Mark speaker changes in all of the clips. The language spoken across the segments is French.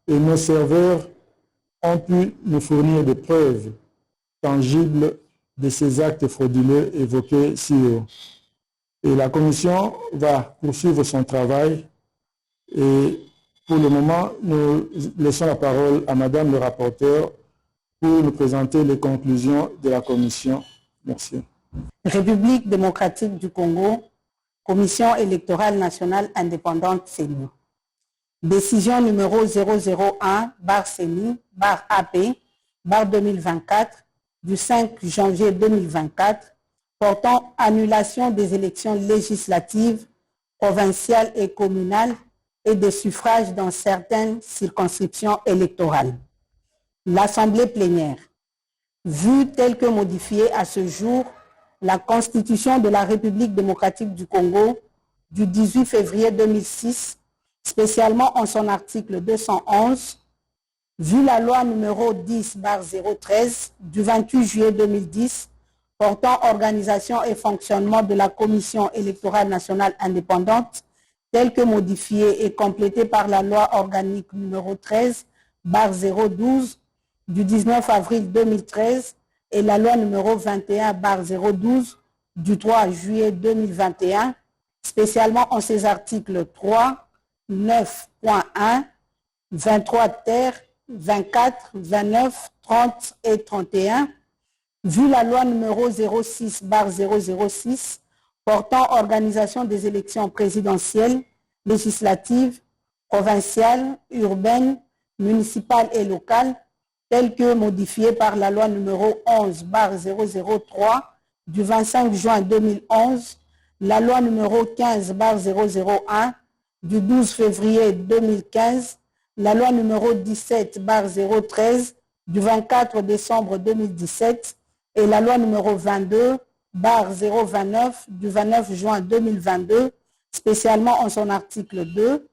Speaker 1: et nos serveurs ont pu nous fournir des preuves tangibles de ces actes frauduleux évoqués ci haut. Et la Commission va poursuivre son travail et pour le moment, nous laissons la parole à Madame le rapporteur pour nous présenter les conclusions de la Commission. Merci.
Speaker 2: République démocratique du Congo, Commission électorale nationale indépendante CENI. Décision numéro 001-CENI-AP-2024 du 5 janvier 2024 portant annulation des élections législatives, provinciales et communales et des suffrages dans certaines circonscriptions électorales. L'Assemblée plénière, vue telle que modifiée à ce jour, la Constitution de la République démocratique du Congo du 18 février 2006, spécialement en son article 211, vu la loi numéro 10/013 du 28 juillet 2010 portant organisation et fonctionnement de la Commission électorale nationale indépendante, telle que modifiée et complétée par la loi organique numéro 13/012 du 19 avril 2013 et la loi numéro 21/012 du 3 juillet 2021, spécialement en ses articles 3, 9.1, 23 ter, 24, 29, 30 et 31, vu la loi numéro 06/006 portant organisation des élections présidentielles, législatives, provinciales, urbaines, municipales et locales, telle que modifiée par la loi numéro 11/003 du 25 juin 2011, la loi numéro 15/001 du 12 février 2015, la loi numéro 17/013 du 24 décembre 2017 et la loi numéro 22/029 du 29 juin 2022, spécialement en son article 2,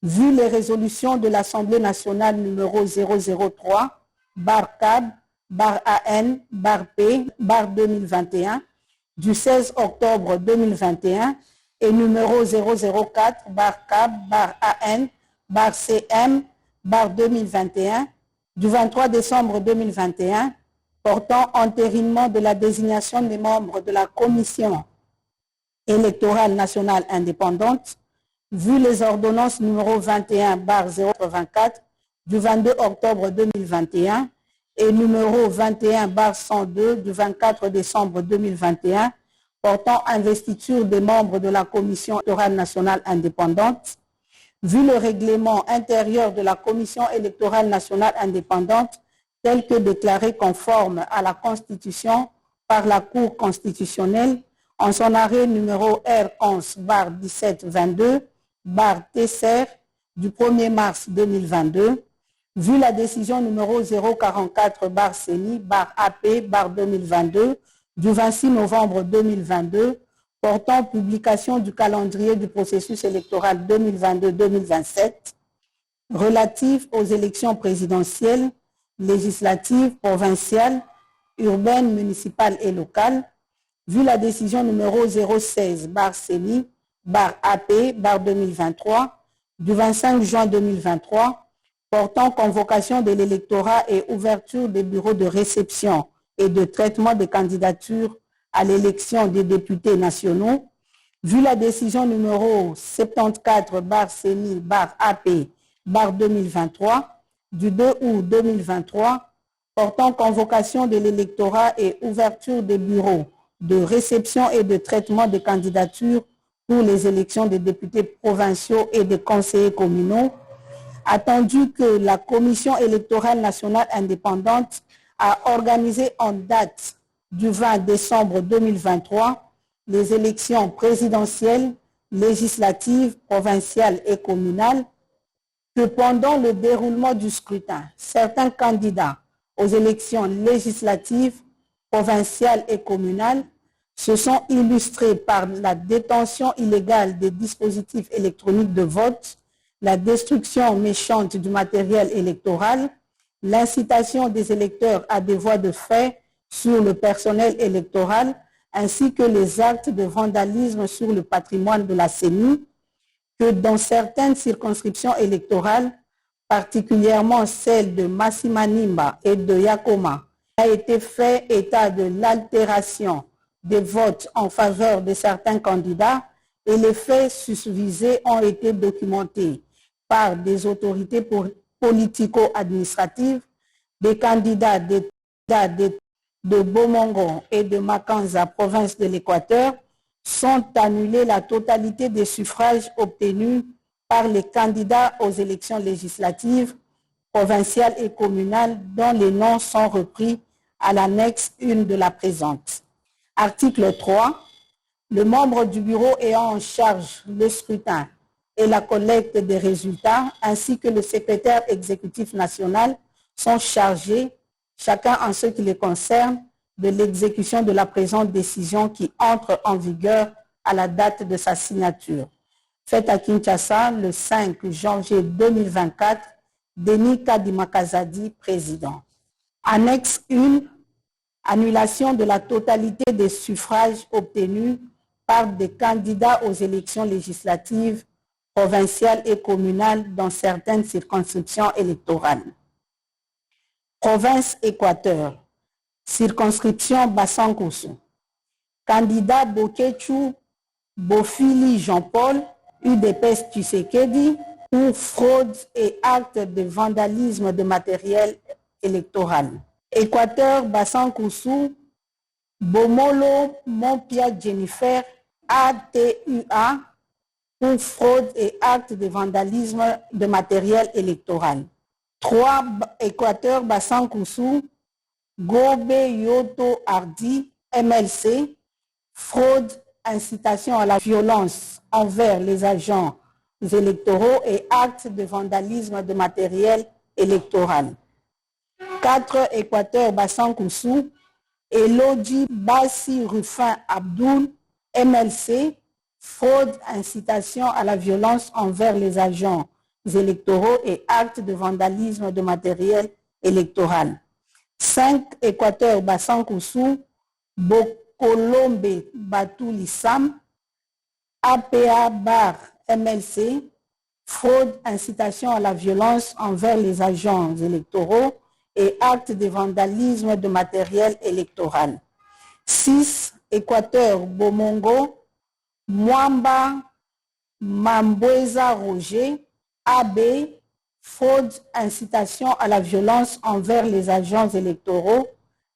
Speaker 2: vu les résolutions de l'Assemblée nationale numéro 003/CAB/AN/P/2021 du 16 octobre 2021 et numéro 004/CAB/AN/CM/2021 du 23 décembre 2021 portant entérinement de la désignation des membres de la Commission électorale nationale indépendante, vu les ordonnances numéro 21/084 du 22 octobre 2021 et numéro 21/102 du 24 décembre 2021 portant investiture des membres de la Commission électorale nationale indépendante, vu le règlement intérieur de la Commission électorale nationale indépendante tel que déclaré conforme à la Constitution par la Cour constitutionnelle en son arrêt numéro R11/1722/TCR du 1er mars 2022, vu la décision numéro 044/CENI/AP/2022 du 26 novembre 2022 portant publication du calendrier du processus électoral 2022-2027 relatif aux élections présidentielles, législatives, provinciales, urbaines, municipales et locales, vu la décision numéro 016/CENI/AP/2023 du 25 juin 2023 portant convocation de l'électorat et ouverture des bureaux de réception et de traitement des candidatures à l'élection des députés nationaux, vu la décision numéro 74/CENI/AP/2023 du 2 août 2023 portant convocation de l'électorat et ouverture des bureaux de réception et de traitement des candidatures pour les élections des députés provinciaux et des conseillers communaux, attendu que la Commission électorale nationale indépendante a organisé en date du 20 décembre 2023 les élections présidentielles, législatives, provinciales et communales, que pendant le déroulement du scrutin, certains candidats aux élections législatives, provinciales et communales se sont illustrés par la détention illégale des dispositifs électroniques de vote, la destruction méchante du matériel électoral, l'incitation des électeurs à des voies de fait sur le personnel électoral, ainsi que les actes de vandalisme sur le patrimoine de la CENI, que dans certaines circonscriptions électorales, particulièrement celle de Massimanimba et de Yakoma, a été fait état de l'altération des votes en faveur de certains candidats et les faits susvisés ont été documentés par des autorités politico-administratives, des candidats de Bomongo et de Makanza, province de l'Équateur, sont annulés la totalité des suffrages obtenus par les candidats aux élections législatives, provinciales et communales dont les noms sont repris à l'annexe 1 de la présente. Article 3. Le membre du bureau ayant en charge le scrutin et la collecte des résultats, ainsi que le secrétaire exécutif national, sont chargés, chacun en ce qui les concerne, de l'exécution de la présente décision qui entre en vigueur à la date de sa signature. Faite à Kinshasa le 5 janvier 2024, Denis Kadimakazadi, président. Annexe 1. Annulation de la totalité des suffrages obtenus par des candidats aux élections législatives, provinciales et communales dans certaines circonscriptions électorales. Province Équateur. Circonscription Bassankousou. Candidat Bokechu Bofili Jean-Paul, UDPS Tshisekedi, pour fraude et actes de vandalisme de matériel électoral. Équateur Bassankousou, Bomolo Mompia Jennifer, ATUA, pour fraude et actes de vandalisme de matériel électoral. 3. Équateur Bassankousou, Gobe Yoto Hardy, MLC, fraude, incitation à la violence envers les agents électoraux et actes de vandalisme de matériel électoral. 4. Équateur Bassankousou, Elodie Bassi Rufin Abdoul, MLC, fraude, incitation à la violence envers les agents électoraux et actes de vandalisme de matériel électoral. 5. Équateur Bassankousou, Bokolombe Batoulisam, APA Bar MLC, fraude, incitation à la violence envers les agents électoraux et actes de vandalisme de matériel électoral. 6. Équateur Bomongo, Mwamba Mambweza Roger, AB, fraude, incitation à la violence envers les agents électoraux,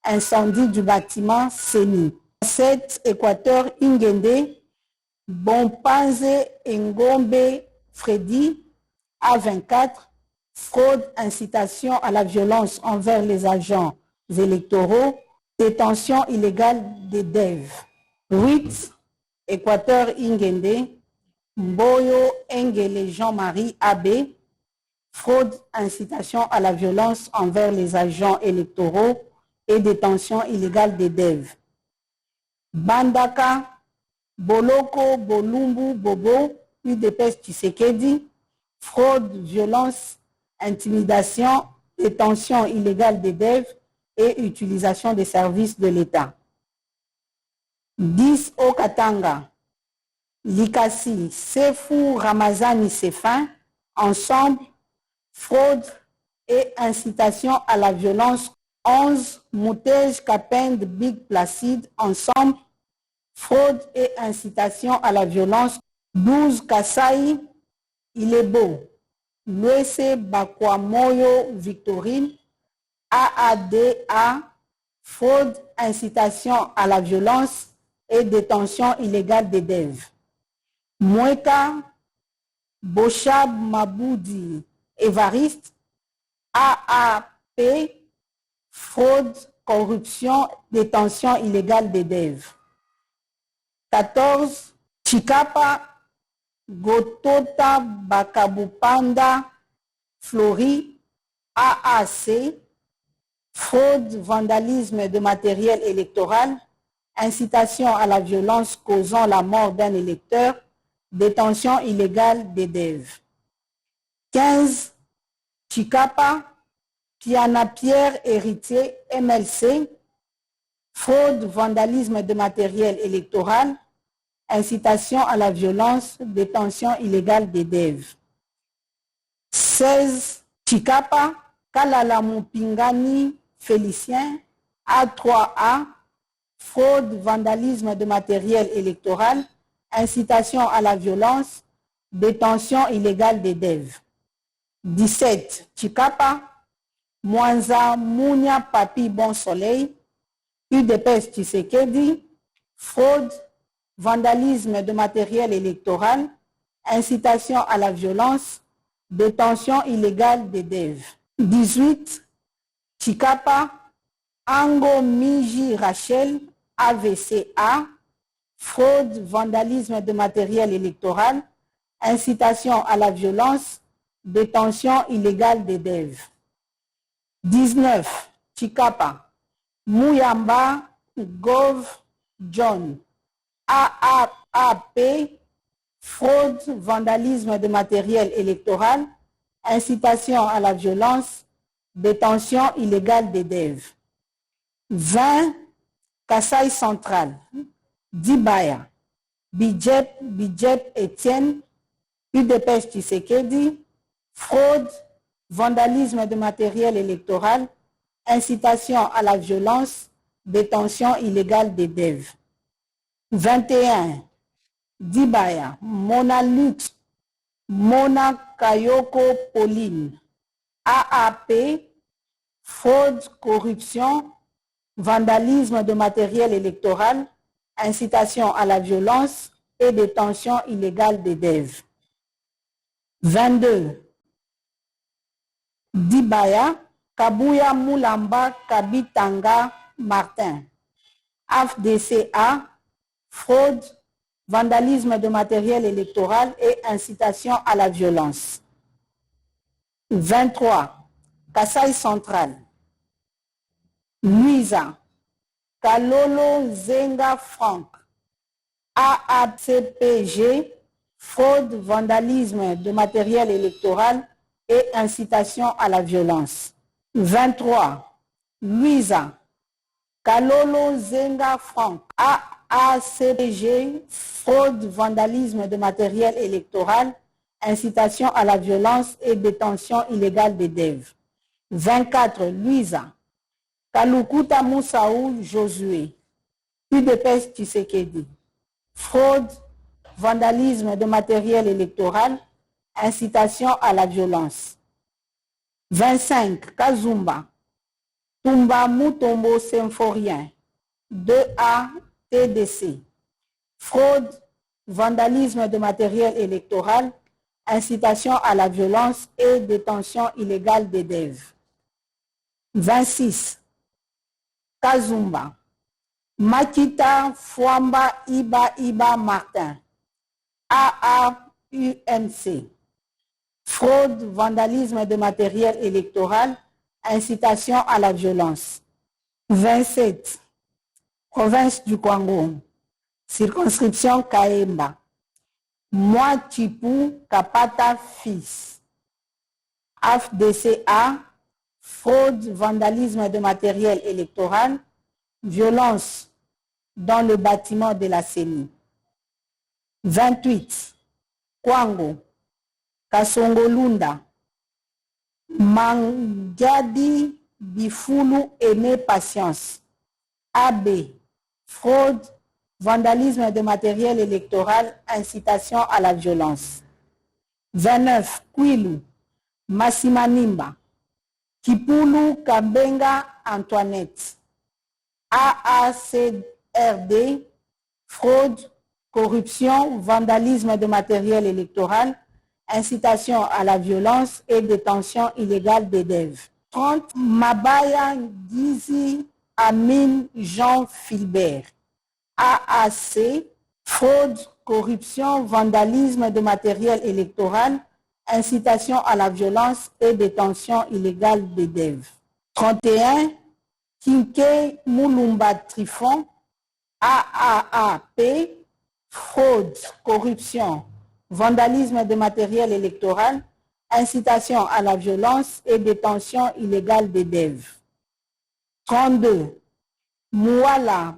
Speaker 2: incendie du bâtiment CENI. 7. Équateur Ingende, Bompanze Ngombe Freddy, A24, fraude, incitation à la violence envers les agents électoraux, détention illégale des DEV. 8. Équateur Ingende, Mboyo Engele Jean-Marie AB, fraude, incitation à la violence envers les agents électoraux et détention illégale des DEV. Bandaka, Boloko Bolumbu Bobo, UDPS Tshisekedi, fraude, violence, intimidation, détention illégale des DEV et utilisation des services de l'État. 10. Okatanga, Likasi, Sefou Ramazani Sefin, ensemble, fraude et incitation à la violence. 11. Moutej Kapend Big Placide, ensemble, fraude et incitation à la violence. 12. Kasai Ilebo, Luese Bakwamoyo Victorine, AADA, fraude, incitation à la violence et détention illégale des DEV. Mweka Boshab Maboudi Évariste, AAP, fraude, corruption, détention illégale des DEV. 14. Chikapa Gotota Bakabupanda Flori, AAC, fraude, vandalisme de matériel électoral, incitation à la violence causant la mort d'un électeur, détention illégale des DEV. 15. Chikapa Piana Pierre Héritier, MLC, fraude, vandalisme de matériel électoral, incitation à la violence, détention illégale des DEV. 16. Chikapa, Kalala Mupingani Félicien, A3A, fraude, vandalisme de matériel électoral, incitation à la violence, détention illégale des DEV. 17. Chikapa, Mwanza Mounia Papi Bon Soleil, UDPS Tshisekedi, fraude, vandalisme de matériel électoral, incitation à la violence, détention illégale des DEV. 18. Chikapa, Ango Miji Rachel, AVCA, fraude, vandalisme de matériel électoral, incitation à la violence, détention illégale des DEV. 19. Chikapa, Mouyamba Gov John, AAP, fraude, vandalisme de matériel électoral, incitation à la violence, détention illégale des DEV. 20. Kasaï Central, Dibaya, Bidjep Etienne, UDPS Tshisekedi, fraude, vandalisme de matériel électoral, incitation à la violence, détention illégale des DEV. 21. Dibaya, Mona Lux, Mona Kayoko Pauline, AAP, fraude, corruption, vandalisme de matériel électoral, incitation à la violence et détention illégale des DEV. 22. Dibaya, Kabuya Moulamba Kabitanga Martin, AFDCA, fraude, vandalisme de matériel électoral et incitation à la violence. 23. Kasaï Central, Luisa, Kalolo Zenga Franck, AACPG, fraude, vandalisme de matériel électoral et incitation à la violence. 23. Luisa, Kalolo Zenga Franck, AACPG, fraude, vandalisme de matériel électoral, incitation à la violence et détention illégale des DEV. 24. Luisa, Kalukuta Moussaou Josué, UDPS Tshisekedi, fraude, vandalisme de matériel électoral, incitation à la violence. 25. Kazumba, Tumba Mutombo Symphorien, 2A TDC, fraude, vandalisme de matériel électoral, incitation à la violence et détention illégale des DEV. 26. Kazumba, Makita Fwamba Iba Martin, AAUMC, fraude, vandalisme de matériel électoral, incitation à la violence. 27. Province du Congo, circonscription Kaemba, Moi Chipou Kapata Fils, AFDCA, fraude, vandalisme de matériel électoral, violence dans le bâtiment de la CENI. 28. Kwango, Kasongolunda, Mangiadi Bifulu Aimé Patience, AB, fraude, vandalisme de matériel électoral, incitation à la violence. 29. Kwilu, Massimanimba, Kipulu Kambenga Antoinette, AACRD, fraude, corruption, vandalisme de matériel électoral, incitation à la violence et détention illégale des DEV. 30. Mabaya Gizi Amin Jean Philbert, AAC, fraude, corruption, vandalisme de matériel électoral, incitation à la violence et détention illégale des DEV. 31. Kinke Moulumba Trifon, AAAP, fraude, corruption, vandalisme de matériel électoral, incitation à la violence et détention illégale des DEV. 32. Mouala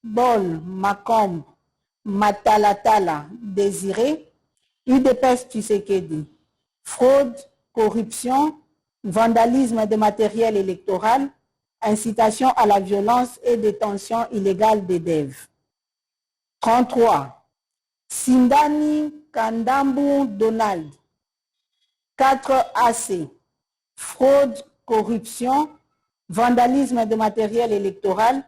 Speaker 2: Bol Makombe Matalatala Désiré, UDPS Tshisekedi, fraude, corruption, vandalisme de matériel électoral, incitation à la violence et détention illégale des DEV. 33. Sindani Kandambu Donald, 4 AC, fraude, corruption, vandalisme de matériel électoral,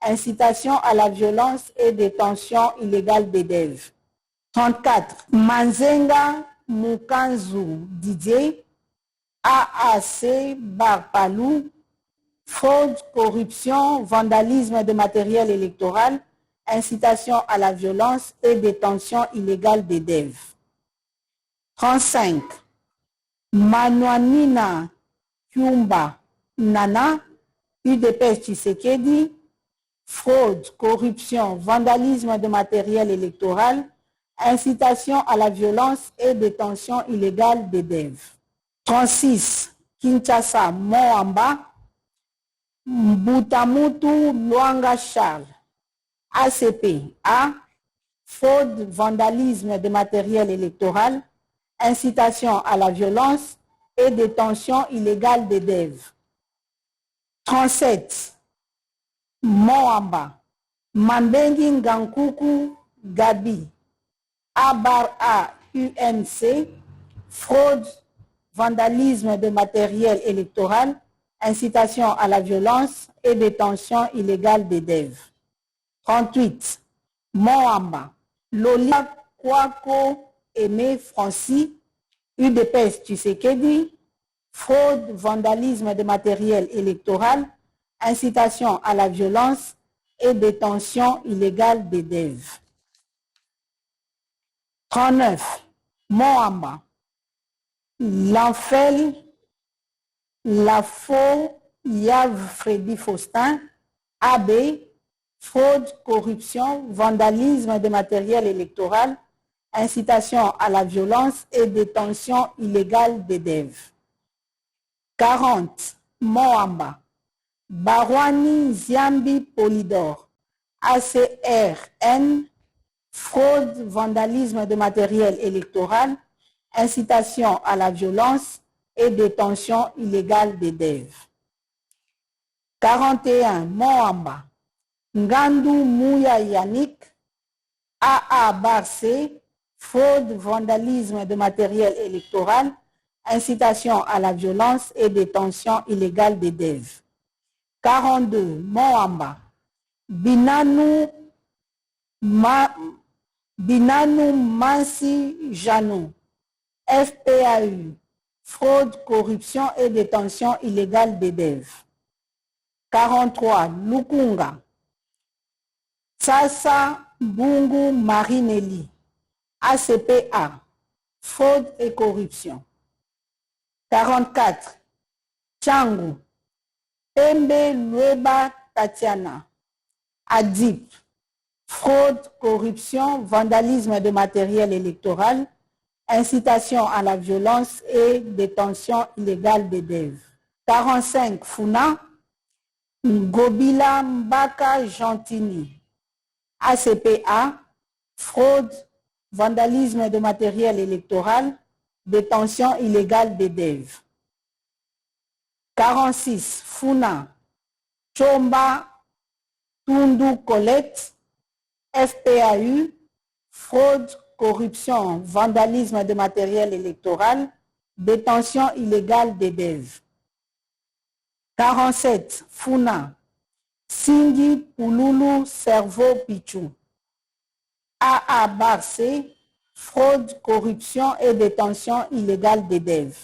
Speaker 2: incitation à la violence et détention illégale des DEV. 34. Manzenga Mukanzu Didier, AAC Barpalou, fraude, corruption, vandalisme de matériel électoral, incitation à la violence et détention illégale des DEV. 35. Manuanina Kyumba Nana, UDPS Tshisekedi, fraude, corruption, vandalisme de matériel électoral, incitation à la violence et détention illégale des DEV. 36. Kinshasa Moamba, Mbutamutu Luanga Charles, ACP A, fraude, vandalisme de matériel électoral, incitation à la violence et détention illégale des DEV. 37. Moamba, Mambengi Ngankuku Gabi, Abar A UNC, fraude, vandalisme de matériel électoral, incitation à la violence et détention illégale des DEV. 38. Moamba, Lolia Kwako Aimé Francis, UDPS Tshisekedi, fraude, vandalisme de matériel électoral, incitation à la violence et détention illégale des DEV. 39. Moamba, L'Enfel, Lafo, Yav Freddy Faustin, AB, fraude, corruption, vandalisme de matériel électoral, incitation à la violence et détention illégale des DEV. 40. Moamba, Barwani Ziambi Polydor, ACRN, fraude, vandalisme de matériel électoral, incitation à la violence et détention illégale des DEV. 41. Moamba, Ngandou Mouya Yannick, AA Barcé, fraude, vandalisme de matériel électoral, incitation à la violence et détention illégale des DEV. 42. Moamba, Binanu Mansi Janou, FPAU, fraude, corruption et détention illégale des DEV. 43. Lukunga, Sasa Bungu Marinelli, ACPA, fraude et corruption. 44. Changu, Pembe Lueba Tatiana, ADIP, fraude, corruption, vandalisme de matériel électoral, incitation à la violence et détention illégale des DEV. 45. Funa, Ngobila Mbaka Gentini, ACPA, fraude, vandalisme de matériel électoral, détention illégale des DEV. 46. Funa, Chomba Tundu Colette, FPAU, fraude, corruption, vandalisme de matériel électoral, détention illégale des DEV. 47. Funa, Singi Pululu Cerveau Pichou, AA Barcé, fraude, corruption et détention illégale des DEV.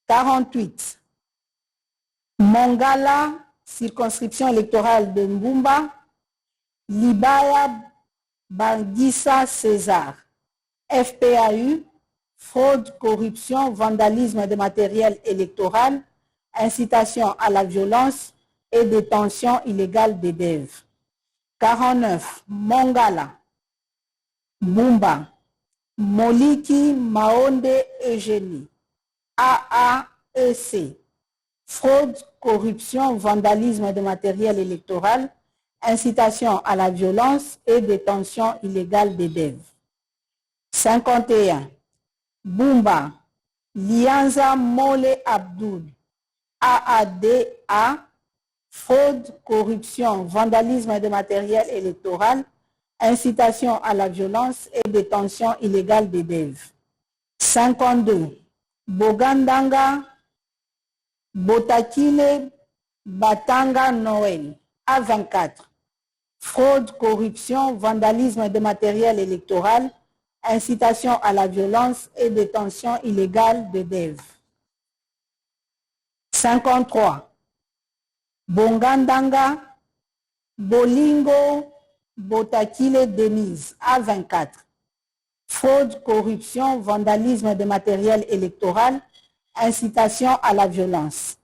Speaker 2: 48. Mongala, circonscription électorale de Mbumba, Libaya Bangissa César, FPAU, fraude, corruption, vandalisme de matériel électoral, incitation à la violence et détention illégale des DEV. 49. Mongala, Bumba, Moliki Maonde Eugénie, AAEC, fraude, corruption, vandalisme de matériel électoral, incitation à la violence et détention illégale des DEV. 51. Bumba, Lianza Mole Abdul, AADA, fraude, corruption, vandalisme de matériel électoral, incitation à la violence et détention illégale des DEV. 52. Bogandanga, Botakile, Batanga Noël, A24. Fraude, corruption, vandalisme de matériel électoral, incitation à la violence et détention illégale de DEV. 53. Bongandanga, Bolingo, Botakile Denise, A24. Fraude, corruption, vandalisme de matériel électoral, incitation à la violence.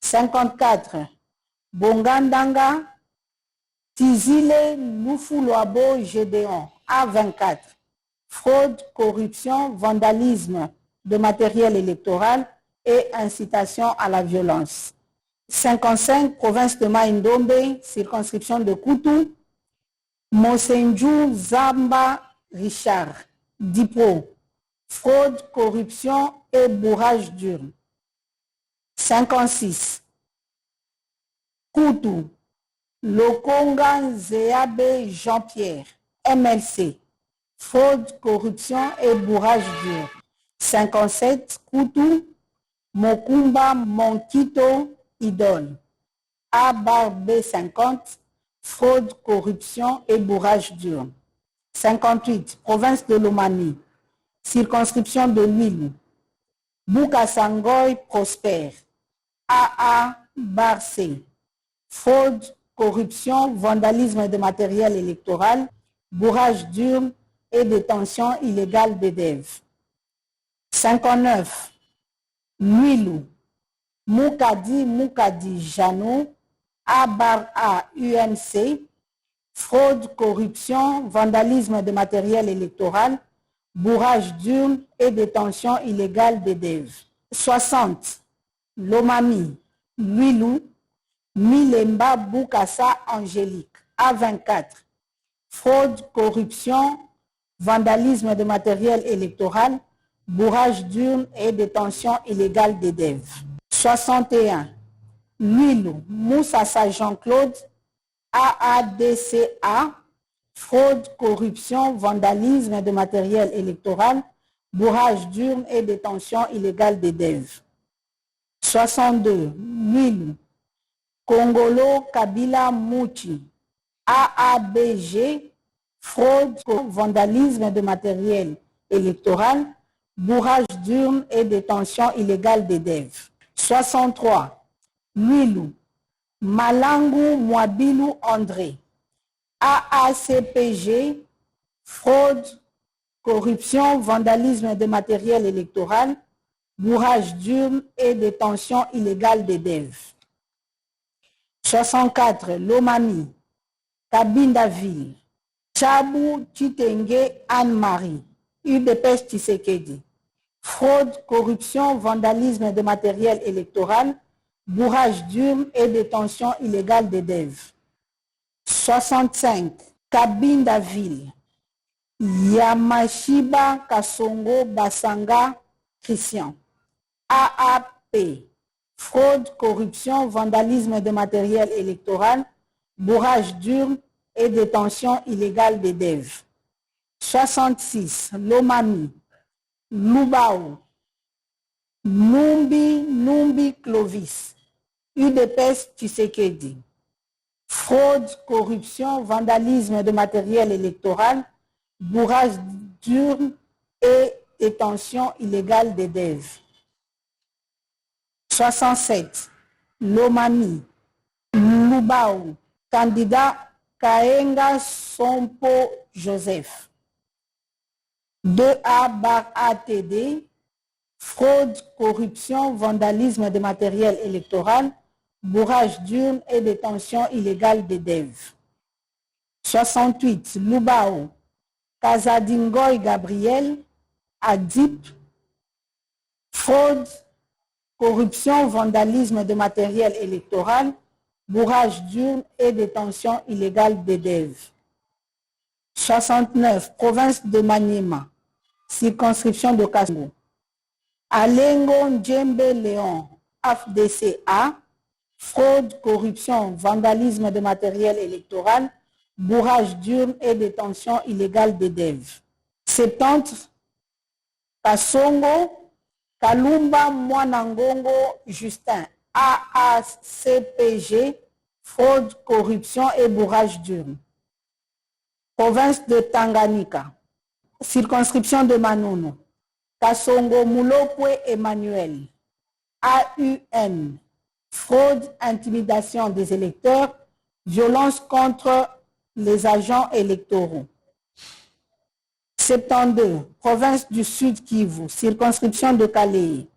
Speaker 2: 54. Bongandanga, Tizile Lufuloabo Gédéon, A24. Fraude, corruption, vandalisme de matériel électoral et incitation à la violence. 55, province de Maïndombe, circonscription de Koutou, Mosenju Zamba Richard, Dipro, fraude, corruption et bourrage d'urne. 56. Koutou, Lokonga Zéabe Jean-Pierre, MLC, fraude, corruption et bourrage d'urne. 57. Koutou, Mokumba Monkito Idole, A-B50, fraude, corruption et bourrage d'urne. 58. Province de Lomami, circonscription de l'Huile, Boukasangoy Prosper, AA Barcé, fraude, corruption, vandalisme de matériel électoral, bourrage d'urne et détention illégale des DEV. 59. Nuilou, Moukadi Jano, A-A UMC, fraude, corruption, vandalisme de matériel électoral, bourrage d'urne et détention illégale des DEV. 60. Lomami, Nuilou, Milemba Boukassa Angélique, A24. Fraude, corruption, vandalisme de matériel électoral, bourrage d'urne et détention illégale des DEV. 61. Nuilou, Moussassa Jean-Claude, AADCA, fraude, corruption, vandalisme de matériel électoral, bourrage d'urne et détention illégale des DEV. 62. Nuilou, Congolo Kabila Mouchi, AABG, fraude, vandalisme de matériel électoral, bourrage d'urne et détention illégale des DEV. 63. Nuilou, Malangu Mwabilou André, AACPG, fraude, corruption, vandalisme de matériel électoral, bourrage d'urne et détention illégale des DEV. 64. Lomami, Kabindaville, Chabou Chitenge Anne-Marie, UDPS Tshisekedi, fraude, corruption, vandalisme de matériel électoral, bourrage d'urne et détention illégale des DEV. 65. Kabindaville, Yamashiba Kasongo Basanga Christian, AAP, fraude, corruption, vandalisme de matériel électoral, bourrage d'urne et détention illégale des DEV. 66. Lomami, Lubao, Numbi Clovis, UDPS Tshisekedi, fraude, corruption, vandalisme de matériel électoral, bourrage d'urne et détention illégale des DEV. 67. Lomami, Lubao, candidat Kaenga Sompo Joseph, 2A/ATD, fraude, corruption, vandalisme de matériel électoral, bourrage d'urne et détention illégale des DEV. 68. Lubao, Kazadingoy Gabriel, ADIP, fraude, corruption, vandalisme de matériel électoral, bourrage d'urne et détention illégale des DEV. 69. Province de Maniema, circonscription de Kasongo, Alengo Ndjembe Léon, AFDCA, fraude, corruption, vandalisme de matériel électoral, bourrage d'urnes et détention illégale des DEV. 70, Kasongo, Kalumba Mwanangongo Justin, AACPG, fraude, corruption et bourrage d'urnes. Province de Tanganyika, circonscription de Manono, Kasongo Mulopwe Emmanuel, AUN, fraude, intimidation des électeurs, violence contre les agents électoraux. 72, province du Sud Kivu, circonscription de Kalei,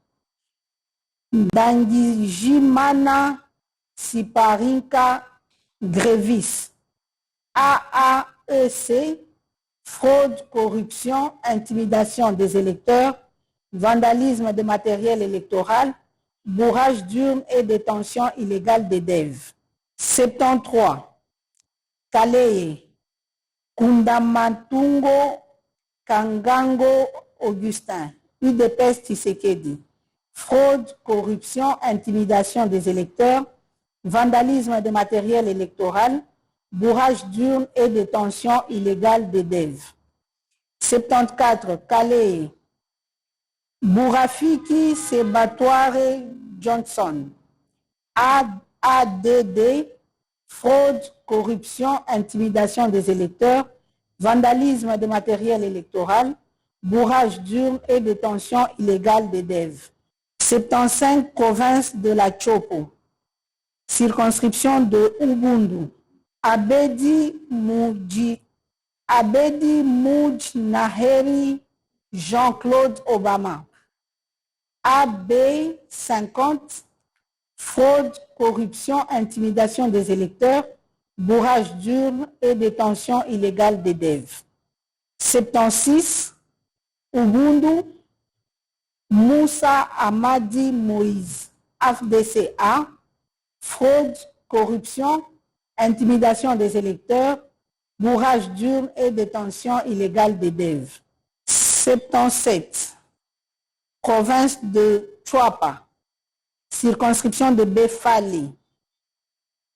Speaker 2: Bangijimana Siparinka Grévis, AAEC, fraude, corruption, intimidation des électeurs, vandalisme de matériel électoral, bourrage d'urnes et détention illégale des DEV. 73, Kalei, Kundamatungo Kangango Augustin, UDPS Tshisekedi, fraude, corruption, intimidation des électeurs, vandalisme de matériel électoral, bourrage d'urnes et détention illégale des DEV. 74, Kalei, Bourafiki Sebatware Johnson, ADD, fraude, corruption, intimidation des électeurs, vandalisme de matériel électoral, bourrage d'urnes et détention illégale des DEV. 75, province de la Chopo, circonscription de Ubundu, Abedi Mujnaheri Jean-Claude Obama, AB 50, fraude, corruption, intimidation des électeurs, bourrage d'urnes et détention illégale des DEV. 76, Ubundu, Moussa Amadi Moïse, AFDCA, fraude, corruption, intimidation des électeurs, bourrage d'urnes et détention illégale des DEV. 77, province de Chouapa, circonscription de Befali,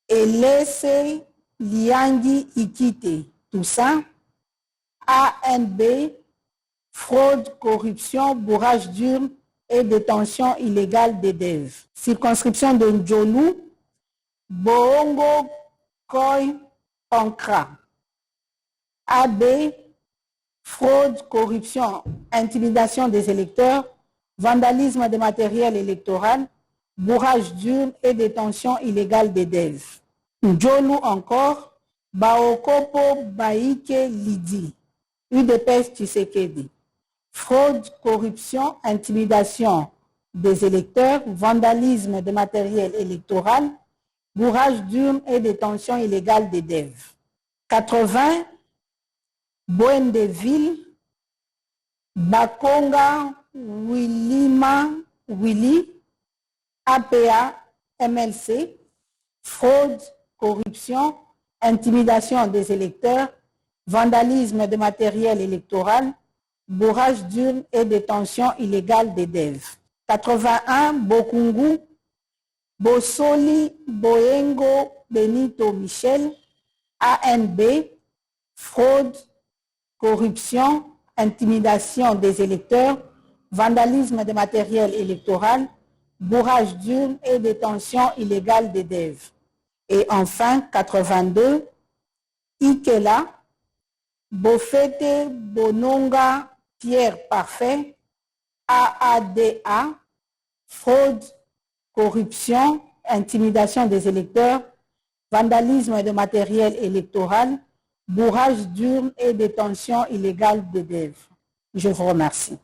Speaker 2: Elese Liangi Ikite, tout ça, ANB, fraude, corruption, bourrage d'urnes et détention illégale des DEV. Circonscription de Ndjolu, Boongo Koy Pankra, AB, fraude, corruption, intimidation des électeurs, vandalisme de matériel électoral, bourrage d'urnes et détention illégale des DEV. Ndjolu encore, Baokopo Baïke Lidi, UDPS Tshisekedi, fraude, corruption, intimidation des électeurs, vandalisme de matériel électoral, bourrage d'urnes et détention illégale des DEV. 80, Boendeville, Bakonga Willy, APA, MLC, fraude, corruption, intimidation des électeurs, vandalisme de matériel électoral, bourrage d'urnes et détention illégale des DEV. 81, Bokungu, Bosoli Boengo Benito Michel, ANB, fraude, corruption, intimidation des électeurs, vandalisme de matériel électoral, bourrage d'urnes et détention illégale des DEV. Et enfin, 82, Ikela, Bofete Bononga Pierre Parfait, AADA, fraude, corruption, intimidation des électeurs, vandalisme de matériel électoral, bourrage d'urnes et détention illégale des DEV. Je vous remercie.